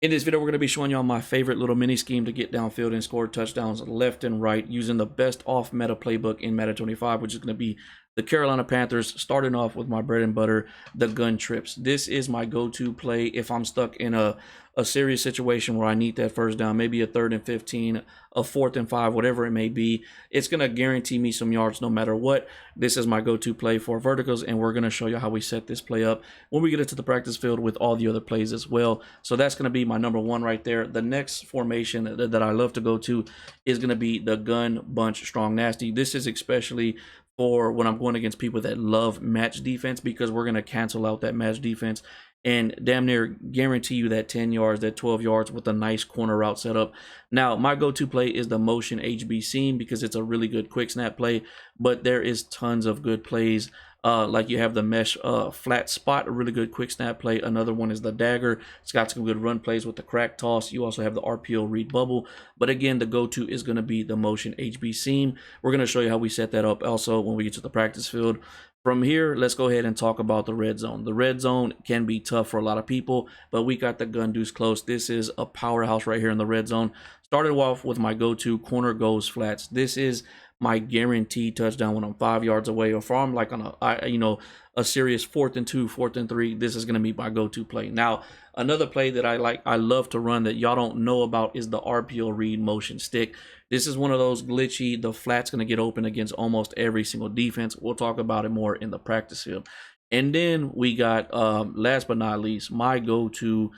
In this video, we're going to be showing y'all my favorite little mini scheme to get downfield and score touchdowns left and right using the best off meta playbook in Madden 25, which is going to be the Carolina Panthers, starting off with my bread and butter, the gun trips. This is my go-to play if I'm stuck in a serious situation where I need that first down, maybe a 3rd and 15, a 4th and 5, whatever it may be. It's going to guarantee me some yards no matter what. This is my go-to play for verticals, and we're going to show you how we set this play up when we get into the practice field with all the other plays as well. So that's going to be my number one right there. The next formation that I love to go to is going to be the gun bunch strong nasty. This is especially for when I'm going against people that love match defense, because we're going to cancel out that match defense and damn near guarantee you that 10 yards, that 12 yards with a nice corner route setup. Now, my go-to play is the motion HB seam because it's a really good quick snap play, but there is tons of good plays. Like you have the mesh flat spot, a really good quick snap play. Another one is the dagger. It's got some good run plays with the crack toss. You also have the RPO read bubble. But again, the go-to is going to be the motion HB seam. We're going to show you how we set that up also when we get to the practice field. From here, let's go ahead and talk about the red zone. The red zone can be tough for a lot of people, but we got the gun deuce close. This is a powerhouse right here in the red zone. Started off with my go-to corner goes flats. This is my guaranteed touchdown when I'm 5 yards away, or if I'm like on a serious 4th and 2, 4th and 3. This is going to be my go-to play. Now, another play that I love to run that y'all don't know about is the RPO read motion stick. This is one of those glitchy, the flat's going to get open against almost every single defense. We'll talk about it more in the practice field. And then we got, last but not least, my go-to,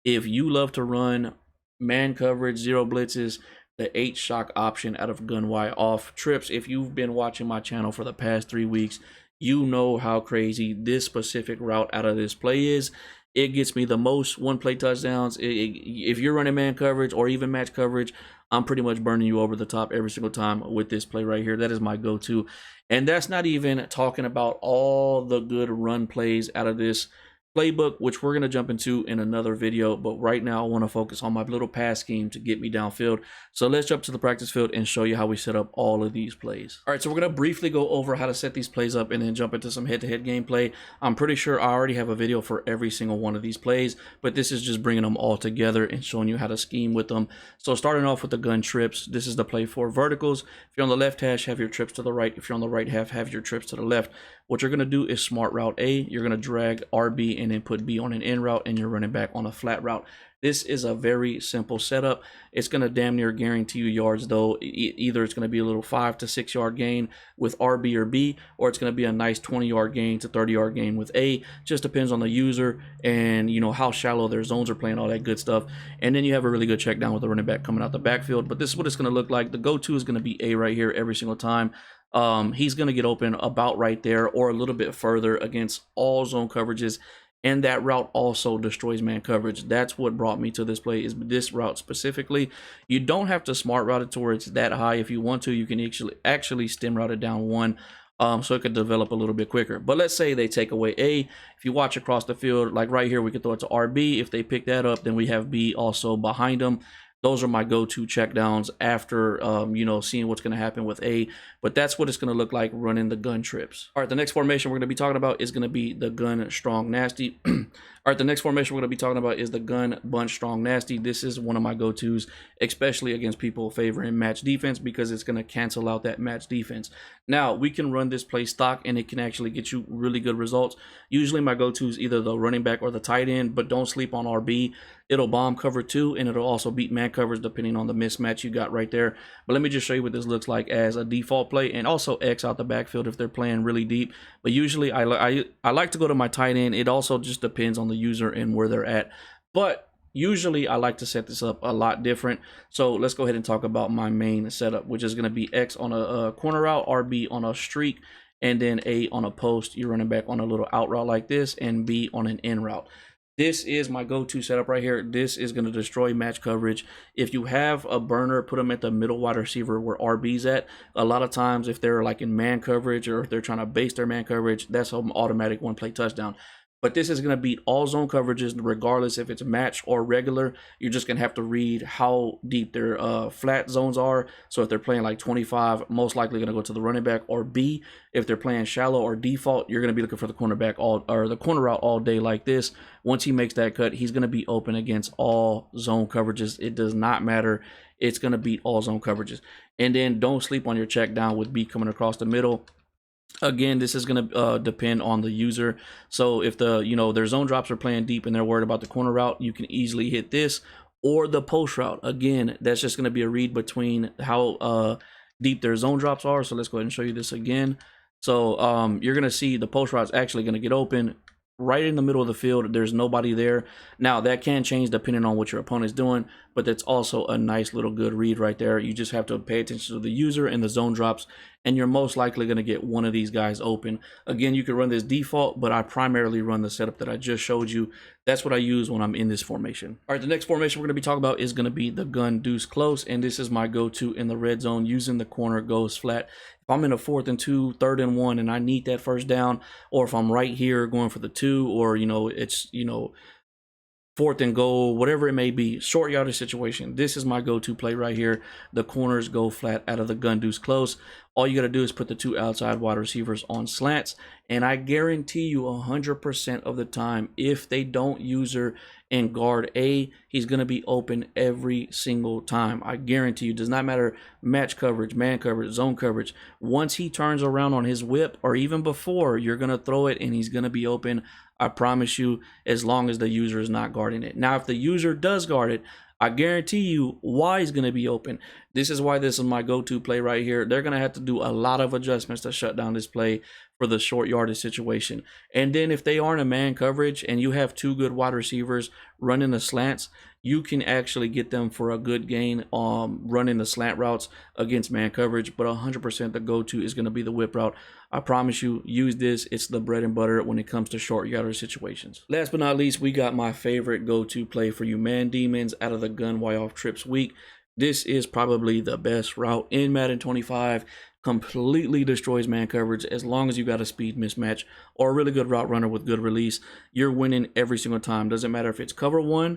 if you love to run man coverage, zero blitzes, the 8 shock option out of gun Y off trips. If you've been watching my channel for the past 3 weeks, you know how crazy this specific route out of this play is. It gets me the most one-play touchdowns. If you're running man coverage or even match coverage, I'm pretty much burning you over the top every single time with this play right here. That is my go-to. And that's not even talking about all the good run plays out of this playbook, which we're going to jump into in another video. But right now I want to focus on my little pass scheme to get me downfield. So let's jump to the practice field and show you how we set up all of these plays. All right, so we're going to briefly go over how to set these plays up and then jump into some head-to-head gameplay. I'm pretty sure I already have a video for every single one of these plays, but this is just bringing them all together and showing you how to scheme with them. So starting off with the gun trips, this is the play for verticals. If you're on the left hash, have your trips to the right. If you're on the right half, have your trips to the left. What you're going to do is smart route A. You're going to drag RB and then put B on an in route, and you're running back on a flat route. This is a very simple setup. It's going to damn near guarantee you yards, though. Either it's going to be a little 5 to 6 yard gain with RB or B, or it's going to be a nice 20-yard gain to 30-yard gain with A. Just depends on the user and, you know, how shallow their zones are playing, all that good stuff. And then you have a really good check down with the running back coming out the backfield. But this is what it's going to look like. The go-to is going to be A right here every single time. He's going to get open about right there or a little bit further against all zone coverages. And that route also destroys man coverage. That's what brought me to this play, is this route specifically. You don't have to smart route it to where it's that high. If you want to, you can actually stem route it down one, so it could develop a little bit quicker. But let's say they take away A. If you watch across the field, like right here, we could throw it to RB. If they pick that up, then we have B also behind them. Those are my go-to checkdowns after, you know, seeing what's going to happen with A. But that's what it's going to look like running the gun trips. All right, the next formation we're going to be talking about is going to be the gun strong nasty. All right, the next formation we're going to be talking about is the gun bunch strong nasty. This is one of my go-tos, especially against people favoring match defense, because it's going to cancel out that match defense. Now, we can run this play stock, and it can actually get you really good results. Usually my go-to is either the running back or the tight end, but don't sleep on RB. It'll bomb cover too, and it'll also beat man covers depending on the mismatch you got right there. But let me just show you what this looks like as a default play, and also X out the backfield if they're playing really deep. But usually I like to go to my tight end. It also just depends on the user and where they're at. But usually I like to set this up a lot different. So let's go ahead and talk about my main setup, which is going to be X on a corner route, RB on a streak, and then A on a post. You're running back on a little out route like this, and B on an in route. This is my go-to setup right here. This is going to destroy match coverage. If you have a burner, put them at the middle wide receiver where RB's at. A lot of times if they're like in man coverage or if they're trying to base their man coverage, that's an automatic one-play touchdown. But this is going to beat all zone coverages, regardless if it's match or regular. You're just going to have to read how deep their flat zones are. So if they're playing like 25, most likely going to go to the running back. Or B, if they're playing shallow or default, you're going to be looking for the cornerback or the corner route all day like this. Once he makes that cut, he's going to be open against all zone coverages. It does not matter. It's going to beat all zone coverages. And then don't sleep on your check down with B coming across the middle. Again, this is going to depend on the user. So if their zone drops are playing deep and they're worried about the corner route, you can easily hit this, or the post route. Again, that's just going to be a read between how deep their zone drops are. So let's go ahead and show you this again. So you're going to see the post route is actually going to get open right in the middle of the field. There's nobody there. Now that can change depending on what your opponent's doing, but that's also a nice little good read right there. You just have to pay attention to the user and the zone drops, and you're most likely going to get one of these guys open. Again, you can run this default, but I primarily run the setup that I just showed you. That's what I use when I'm in this formation. All right, the next formation we're going to be talking about is going to be the gun deuce close, and this is my go-to in the red zone using the corner goes flat. If I'm in a 4th and 2, 3rd and 1, and I need that first down, or if I'm right here going for the 2, or it's 4th and goal, whatever it may be, short yardage situation, this is my go-to play right here. The corners go flat out of the gun deuce close. All you got to do is put the 2 outside wide receivers on slants, and I guarantee you 100% of the time, if they don't user and guard A, he's going to be open every single time. I guarantee you. Does not matter match coverage, man coverage, zone coverage. Once he turns around on his whip, or even before, you're going to throw it and he's going to be open. I promise you, as long as the user is not guarding it. Now, if the user does guard it, I guarantee you Y is going to be open. This is why this is my go-to play right here. They're going to have to do a lot of adjustments to shut down this play for the short yardage situation. And then if they aren't a man coverage and you have 2 good wide receivers running the slants, you can actually get them for a good gain running the slant routes against man coverage. But 100% the go-to is going to be the whip route. I promise you, use this. It's the bread and butter when it comes to short yardage situations. Last but not least, we got my favorite go-to play for you man demons out of the gun Y off trips week. This is probably the best route in Madden 25. Completely destroys man coverage. As long as you got a speed mismatch or a really good route runner with good release, you're winning every single time. Doesn't matter if it's cover 1,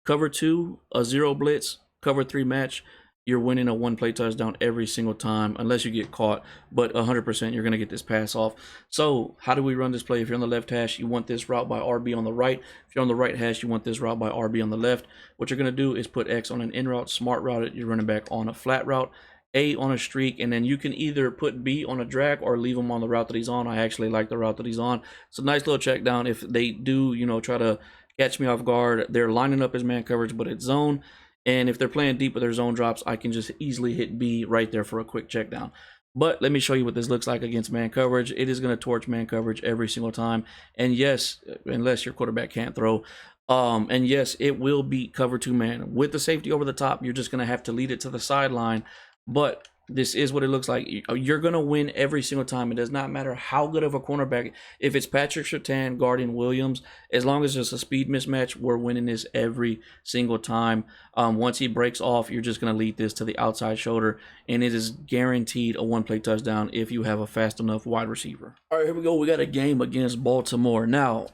cover 2, a 0 blitz, cover 3 match, you're winning a 1-play touchdown every single time, unless you get caught. But 100% you're going to get this pass off. So how do we run this play? If you're on the left hash, you want this route by RB on the right. If you're on the right hash, you want this route by RB on the left. What you're going to do is put X on an in route, smart route it, you're running back on a flat route, A on a streak, and then you can either put B on a drag or leave him on the route that he's on. I actually like the route that he's on. It's a nice little check down. If they do, try to catch me off guard, they're lining up as man coverage, but it's zone. And if they're playing deep with their zone drops, I can just easily hit B right there for a quick check down. But let me show you what this looks like against man coverage. It is going to torch man coverage every single time. And yes, unless your quarterback can't throw. And yes, it will beat cover 2 man. With the safety over the top, you're just going to have to lead it to the sideline. But this is what it looks like. You're going to win every single time. It does not matter how good of a cornerback. If it's Patrick Surtain guarding Williams, as long as it's a speed mismatch, we're winning this every single time. Once he breaks off, you're just going to lead this to the outside shoulder, and it is guaranteed a 1-play touchdown if you have a fast enough wide receiver. All right, here we go. We got a game against Baltimore. Now,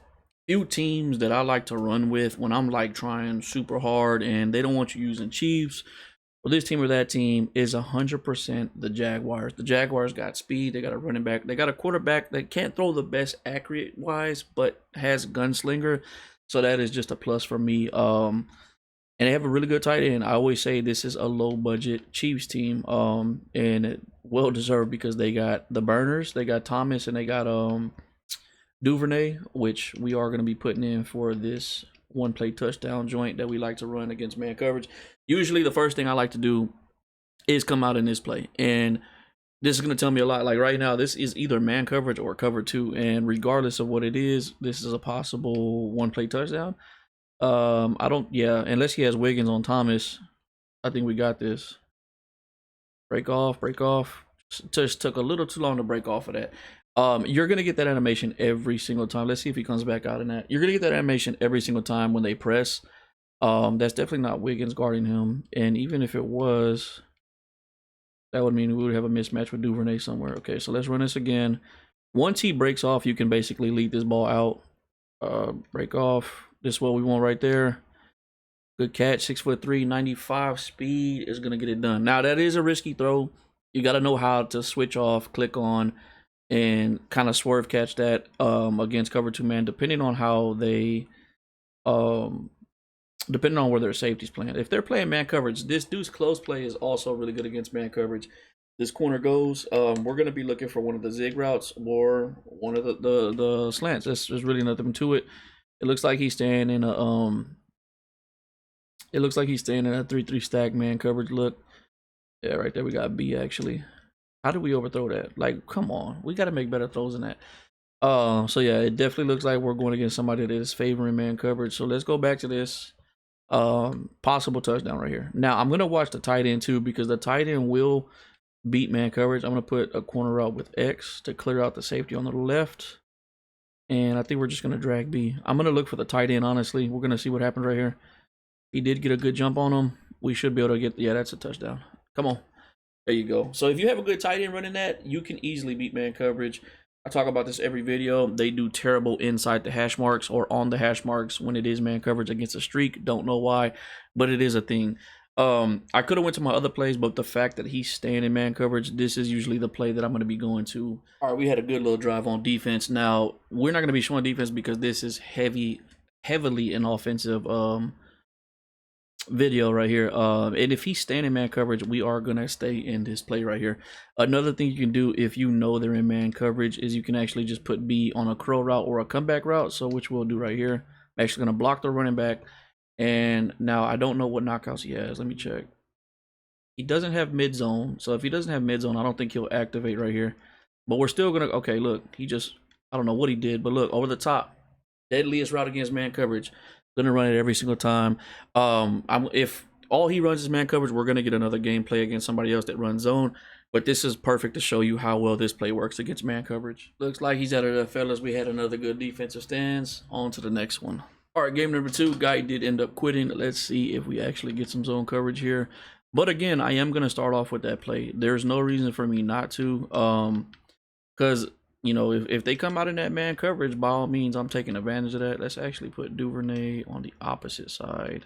few teams that I like to run with when I'm like trying super hard and they don't want you using Chiefs, well, this team or that team is 100% the Jaguars. The Jaguars got speed. They got a running back. They got a quarterback that can't throw the best accurate-wise, but has gunslinger. So that is just a plus for me. And they have a really good tight end. I always say this is a low-budget Chiefs team, and it well-deserved because they got the burners. They got Thomas, and they got Duvernay, which we are going to be putting in for this 1-play touchdown joint that we like to run against man coverage. Usually the first thing I like to do is come out in this play, and this is going to tell me a lot. Like right now, this is either man coverage or cover 2, and regardless of what it is, this is a possible 1-play touchdown. Unless he has Wiggins on Thomas, I think we got this. Break off. Just took a little too long to break off of that. You're going to get that animation every single time. Let's see if he comes back out in that. You're going to get that animation every single time when they press. That's definitely not Wiggins guarding him. And even if it was, that would mean we would have a mismatch with Duvernay somewhere. Okay, so let's run this again. Once he breaks off, you can basically lead this ball out. Break off. This is what we want right there. Good catch. 6'3", 95 speed is gonna get it done. Now that is a risky throw. You got to know how to switch off, click on, and kind of swerve catch that against cover 2 man, depending on how they depending on where their safety's playing. If they're playing man coverage, this dude's close play is also really good against man coverage. This corner goes. We're gonna be looking for one of the zig routes or one of the slants. There's really nothing to it. It looks like he's staying in a It looks like he's staying in a 3-3 stack man coverage look. Yeah, right there we got B actually. How do we overthrow that? Like, come on, we got to make better throws than that. So yeah, it definitely looks like we're going against somebody that is favoring man coverage. So let's go back to this possible touchdown right here. Now I'm gonna watch the tight end too, because the tight end will beat man coverage. I'm gonna put a corner route with X to clear out the safety on the left, and I think we're just gonna drag B. I'm gonna look for the tight end. Honestly, we're gonna see what happens right here. He did get a good jump on him. We should be able to get, yeah, that's a touchdown. Come on. There you go. So if you have a good tight end running that, you can easily beat man coverage. I talk about this every video. They do terrible inside the hash marks or on the hash marks when it is man coverage against a streak. Don't know why, but it is a thing. I could have went to my other plays, but the fact that he's staying in man coverage, this is usually the play that I'm going to be going to. All right, we had a good little drive on defense. Now, we're not going to be showing defense because this is heavily an offensive video right here. And if he's staying in man coverage, we are gonna stay in this play right here. Another thing you can do if you know they're in man coverage is you can actually just put B on a curl route or a comeback route. So which we'll do right here. I'm actually gonna block the running back. And now I don't know what knockouts he has. Let me check. He doesn't have mid zone. So if he doesn't have mid zone, I don't think he'll activate right here. But we're still gonna, okay, look, he just, I don't know what he did, but look, over the top. Deadliest route against man coverage. Gonna run it every single time. If all he runs is man coverage, we're gonna get another gameplay against somebody else that runs zone. But this is perfect to show you how well this play works against man coverage. Looks like he's out of there, fellas. We had another good defensive stance. On to the next one. All right, game number 2. Guy did end up quitting. Let's see if we actually get some zone coverage here. But again, I am gonna start off with that play. There's no reason for me not to. Because you know, if they come out in that man coverage, by all means, I'm taking advantage of that. Let's actually put Duvernay on the opposite side.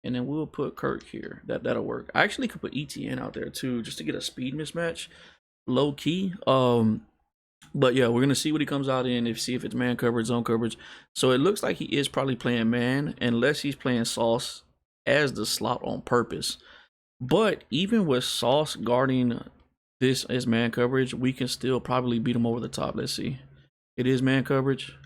And then we'll put Kirk here. That'll work. I actually could put ETN out there too, just to get a speed mismatch. Low key. But yeah, we're gonna see what he comes out in, see if it's man coverage, zone coverage. So it looks like he is probably playing man, unless he's playing Sauce as the slot on purpose. But even with Sauce guarding this is man coverage, we can still probably beat him over the top. Let's see. It is man coverage,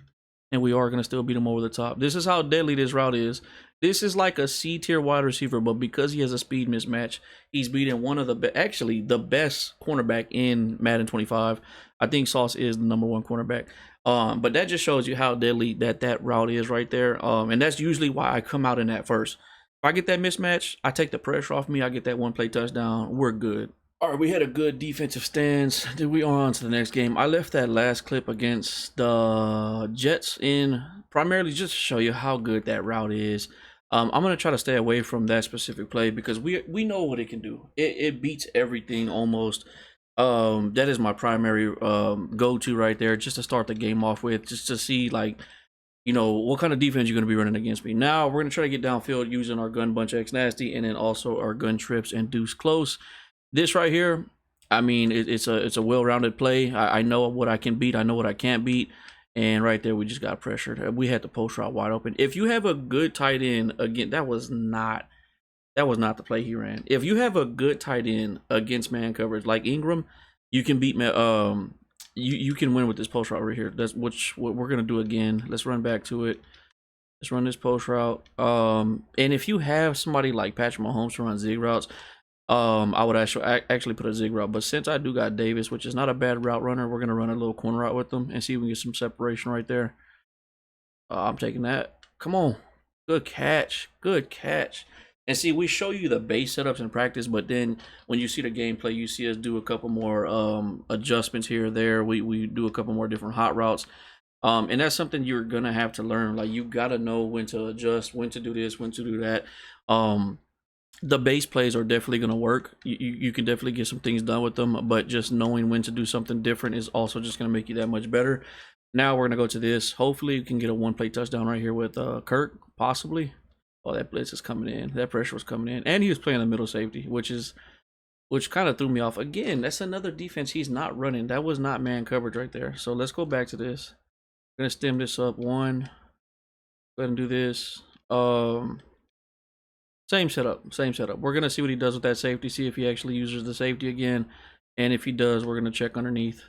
and we are going to still beat him over the top. This is how deadly this route is. This is like a C tier wide receiver, but because he has a speed mismatch, he's beating one of the actually the best cornerback in Madden 25. I think Sauce is the #1 cornerback. But that just shows you how deadly that route is right there. And that's usually why I come out in that first. If I get that mismatch, I take the pressure off me. I get that one play touchdown. We're good. All right, we had a good defensive stance. Then we are on to the next game. I left that last clip against the Jets in primarily just to show you how good that route is. I'm gonna try to stay away from that specific play because we know what it can do. It beats everything almost. That is my primary go-to right there, just to start the game off with, just to see like, you know, what kind of defense you're gonna be running against me. Now we're gonna try to get downfield using our gun bunch X nasty and then also our gun trips and deuce close. This right here, I mean, it's a well-rounded play. I know what I can beat. I know what I can't beat. And right there, we just got pressured. We had the post route wide open. If you have a good tight end, again, that was not the play he ran. If you have a good tight end against man coverage like Ingram, you can beat you can win with this post route right here. That's what we're gonna do again. Let's run back to it. Let's run this post route. And if you have somebody like Patrick Mahomes to run zig routes, I would actually put a zig route, but since I do got Davis, which is not a bad route runner, we're gonna run a little corner route with them and see if we can get some separation right there. I'm taking that. Come on, good catch. And see, we show you the base setups in practice, but then when you see the gameplay, you see us do a couple more adjustments here or there. We do a couple more different hot routes. And that's something you're gonna have to learn. Like, you gotta know when to adjust, when to do this, when to do that. The base plays are definitely going to work. You can definitely get some things done with them, but just knowing when to do something different is also just going to make you that much better. Now we're gonna go to this. Hopefully, we can get a one-play touchdown right here with Kirk, possibly. Oh, that blitz is coming in. That pressure was coming in, and he was playing the middle safety, which kind of threw me off. Again, that's another defense he's not running. That was not man coverage right there. So let's go back to this. I'm gonna stem this up one. Go ahead and do this. Same setup, same setup. We're gonna see what he does with that safety. See if he actually uses the safety again, and if he does, we're gonna check underneath.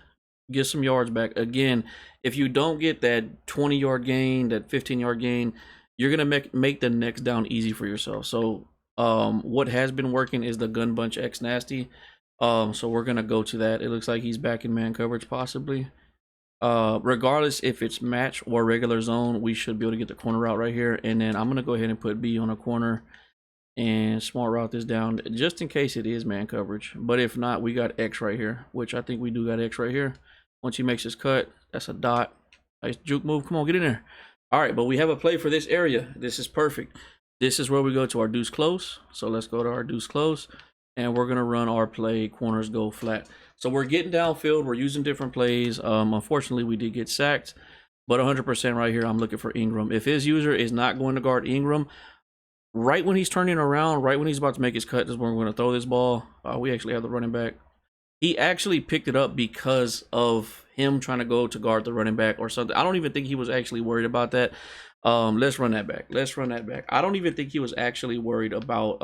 Get some yards back. Again, if you don't get that 20-yard gain, that 15-yard gain, you're gonna make the next down easy for yourself. So what has been working is the gun bunch X nasty. So we're gonna go to that. It looks like he's back in man coverage possibly. Regardless if it's match or regular zone, we should be able to get the corner route right here. And then I'm gonna go ahead and put B on a corner and smart route this down just in case it is man coverage. But if not, we got X right here, which I think we do got X right here. Once he makes his cut, that's a dot. Nice juke move. Come on, get in there. All right, but we have a play for this area. This is perfect. This is where we go to our deuce close. So let's go to our deuce close, and we're gonna run our play corners go flat. So we're getting downfield. We're using different plays. Unfortunately, we did get sacked, but 100% right here, I'm looking for Ingram. If his user is not going to guard Ingram, right when he's turning around, right when he's about to make his cut, is when we're going to throw this ball. We actually have the running back. He actually picked it up because of him trying to go to guard the running back or something. I don't even think he was actually worried about that. Let's run that back. Let's run that back. I don't even think he was actually worried about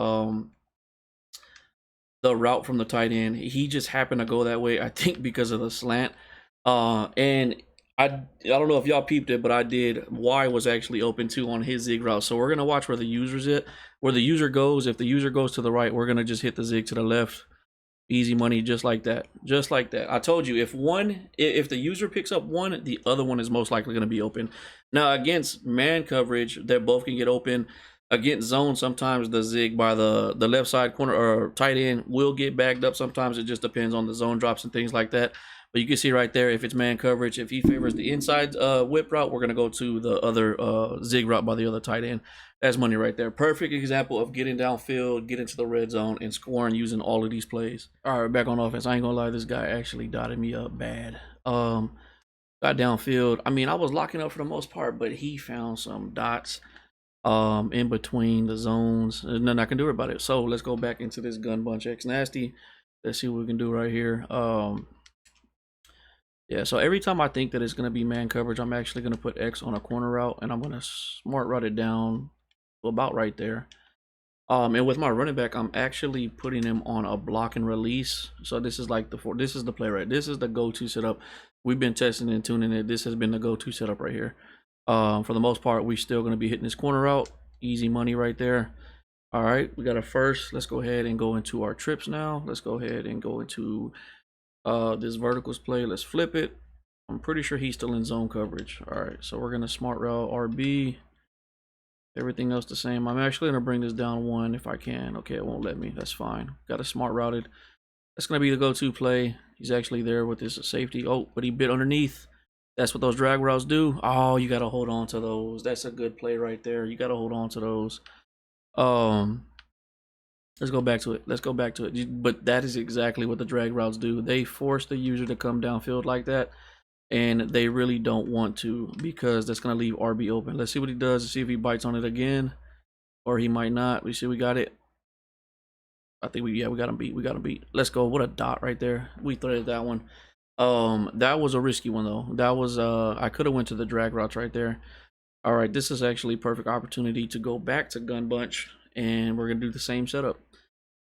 the route from the tight end. He just happened to go that way, I think, because of the slant. And I don't know if y'all peeped it, but I did. Y was actually open too on his zig route. So we're gonna watch where the user's at, where the user goes. If the user goes to the right, we're gonna just hit the zig to the left. Easy money, just like that. Just like that. I told you, if the user picks up one, the other one is most likely gonna be open. Now against man coverage, they both can get open. Against zone, sometimes the zig by the left side corner or tight end will get backed up. Sometimes it just depends on the zone drops and things like that. But you can see right there, if it's man coverage, if he favors the inside whip route, we're going to go to the other zig route by the other tight end. That's money right there. Perfect example of getting downfield, getting to the red zone, and scoring using all of these plays. All right, back on offense. I ain't going to lie, this guy actually dotted me up bad. Got downfield. I mean, I was locking up for the most part, but he found some dots in between the zones. There's nothing I can do about it. So let's go back into this gun bunch X nasty. Let's see what we can do right here. Yeah, so every time I think that it's going to be man coverage, I'm actually going to put X on a corner route, and I'm going to smart route it down to about right there. And with my running back, I'm actually putting him on a block and release. So this is like this is the play, right? This is the go-to setup. We've been testing and tuning it. This has been the go-to setup right here. For the most part, we're still going to be hitting this corner route. Easy money right there. All right, we got a first. Let's go ahead and go into our trips now. Let's go ahead and go into this verticals play. Let's flip it. I'm pretty sure he's still in zone coverage. All right, so we're going to smart route RB. Everything else the same. I'm actually going to bring this down one if I can. Okay, it won't let me. That's fine. Got a smart routed. That's going to be the go-to play. He's actually there with his safety. Oh, but he bit underneath. That's what those drag routes do. Oh, you got to hold on to those. That's a good play right there. You got to hold on to those. Let's go back to it. Let's go back to it. But that is exactly what the drag routes do. They force the user to come downfield like that. And they really don't want to, because that's going to leave RB open. Let's see what he does. Let's see if he bites on it again. Or he might not. We see we got it. I think we got him beat. We got him beat. Let's go. What a dot right there. We threaded that one. That was a risky one though. That was I could have went to the drag routes right there. All right, this is actually a perfect opportunity to go back to gun bunch, and we're gonna do the same setup.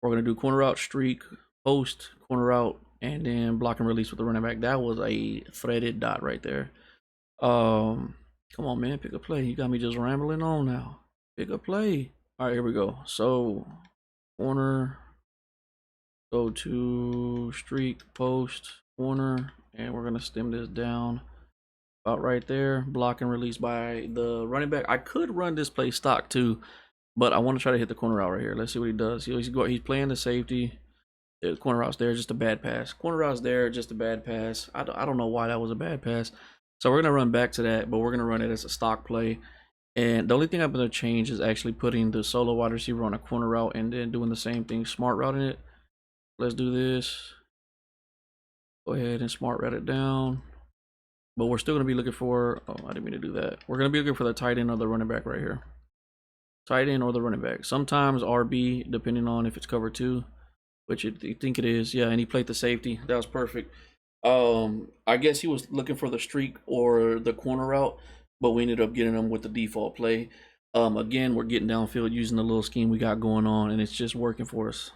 We're gonna do corner route, streak, post, corner route, and then block and release with the running back. That was a threaded dot right there. Come on, man, pick a play. You got me just rambling on now. Pick a play. All right, here we go. So corner, go to streak, post, corner, and we're gonna stem this down about right there. Block and release by the running back. I could run this play stock too, but I want to try to hit the corner route right here. Let's see what he does. He's playing the safety. The corner route's there, just a bad pass. Corner route's there, just a bad pass. I don't know why that was a bad pass. So we're gonna run back to that, but we're gonna run it as a stock play. And the only thing I'm gonna change is actually putting the solo wide receiver on a corner route and then doing the same thing, smart routing it. Let's do this. Go ahead and smart route it down. But we're still going to be looking for, oh, I didn't mean to do that. We're going to be looking for the tight end or the running back right here. Tight end or the running back. Sometimes RB, depending on if it's cover 2, which you think it is. Yeah, and he played the safety. That was perfect. I guess he was looking for the streak or the corner route, but we ended up getting him with the default play. Again, we're getting downfield using the little scheme we got going on, and it's just working for us.